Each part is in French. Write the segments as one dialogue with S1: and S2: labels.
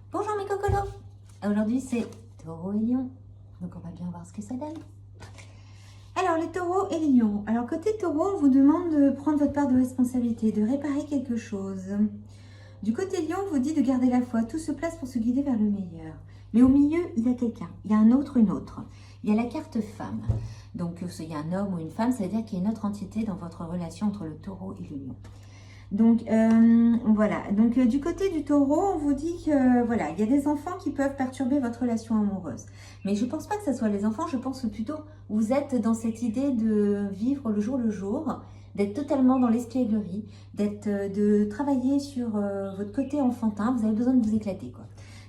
S1: Bonjour mes cocolos. Aujourd'hui c'est Taureau et Lion, donc on va bien voir ce que ça donne. Alors les taureaux et les lions. Alors côté taureau, on vous demande de prendre votre part de responsabilité, de réparer quelque chose. Du côté lion, on vous dit de garder la foi, tout se place pour se guider vers le meilleur. Mais au milieu, il y a quelqu'un, il y a un autre, une autre. Il y a la carte femme. Donc il y a un homme ou une femme, ça veut dire qu'il y a une autre entité dans votre relation entre le taureau et le lion. Donc voilà, donc du côté du taureau, on vous dit que voilà, il y a des enfants qui peuvent perturber votre relation amoureuse. Mais je ne pense pas que ce soit les enfants, je pense que plutôt vous êtes dans cette idée de vivre le jour, d'être totalement dans l'espièglerie, de travailler sur votre côté enfantin, vous avez besoin de vous éclater quoi.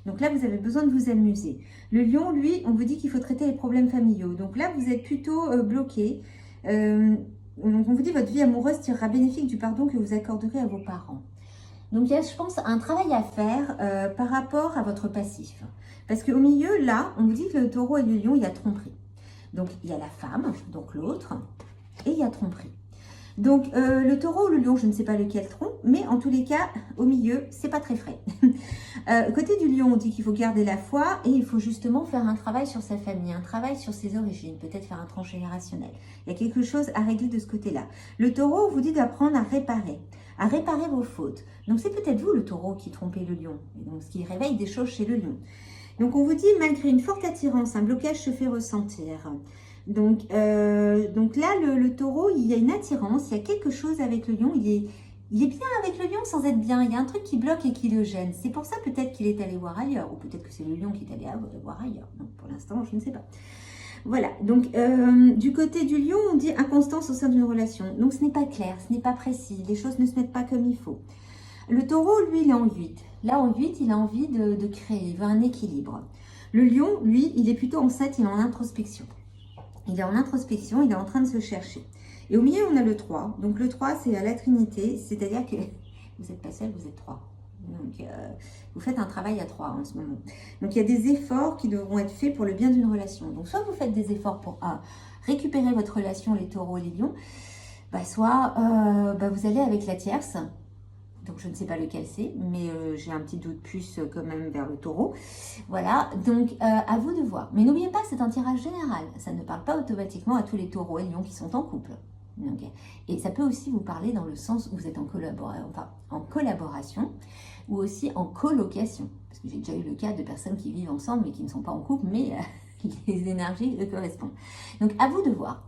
S1: Donc là, vous avez besoin de vous amuser. Le lion, lui, on vous dit qu'il faut traiter les problèmes familiaux. Donc là, vous êtes plutôt bloqué. Donc on vous dit votre vie amoureuse tirera bénéfice du pardon que vous accorderez à vos parents. Donc il y a, je pense, un travail à faire par rapport à votre passif. Parce qu'au milieu, là, on vous dit que le taureau et le lion, il y a tromperie. Donc il y a la femme, donc l'autre, et il y a tromperie. Donc le taureau ou le lion, je ne sais pas lequel trompe, mais en tous les cas, au milieu, c'est pas très frais. Côté du lion, on dit qu'il faut garder la foi et il faut justement faire un travail sur sa famille, un travail sur ses origines, peut-être faire un transgénérationnel. Il y a quelque chose à régler de ce côté-là. Le taureau, on vous dit d'apprendre à réparer vos fautes. Donc c'est peut-être vous le taureau qui trompez le lion, et donc ce qui réveille des choses chez le lion. Donc on vous dit, malgré une forte attirance, un blocage se fait ressentir. Donc là, le taureau, il y a une attirance, il y a quelque chose avec le lion, il est bien avec le lion sans être bien, il y a un truc qui bloque et qui le gêne. C'est pour ça peut-être qu'il est allé voir ailleurs, ou peut-être que c'est le lion qui est allé voir ailleurs. Donc pour l'instant, je ne sais pas. Voilà, donc du côté du lion, on dit inconstance au sein d'une relation. Donc ce n'est pas clair, ce n'est pas précis, les choses ne se mettent pas comme il faut. Le taureau, lui, il est en 8. Là, en 8, il a envie de créer, il veut un équilibre. Le lion, lui, il est plutôt en 7, il est en introspection. Il est en introspection, il est en train de se chercher. Et au milieu, on a le 3. Donc le 3, c'est la Trinité, c'est-à-dire que vous n'êtes pas seul, vous êtes 3. Donc vous faites un travail à 3 en ce moment. Donc il y a des efforts qui devront être faits pour le bien d'une relation. Donc soit vous faites des efforts pour récupérer votre relation, les taureaux et les lions, soit vous allez avec la tierce. Donc je ne sais pas lequel c'est, mais j'ai un petit doute plus quand même vers le taureau. Voilà, donc à vous de voir. Mais n'oubliez pas, c'est un tirage général. Ça ne parle pas automatiquement à tous les taureaux et lions qui sont en couple. Donc, et ça peut aussi vous parler dans le sens où vous êtes en collaboration ou aussi en colocation. Parce que j'ai déjà eu le cas de personnes qui vivent ensemble mais qui ne sont pas en couple, mais les énergies correspondent. Donc à vous de voir.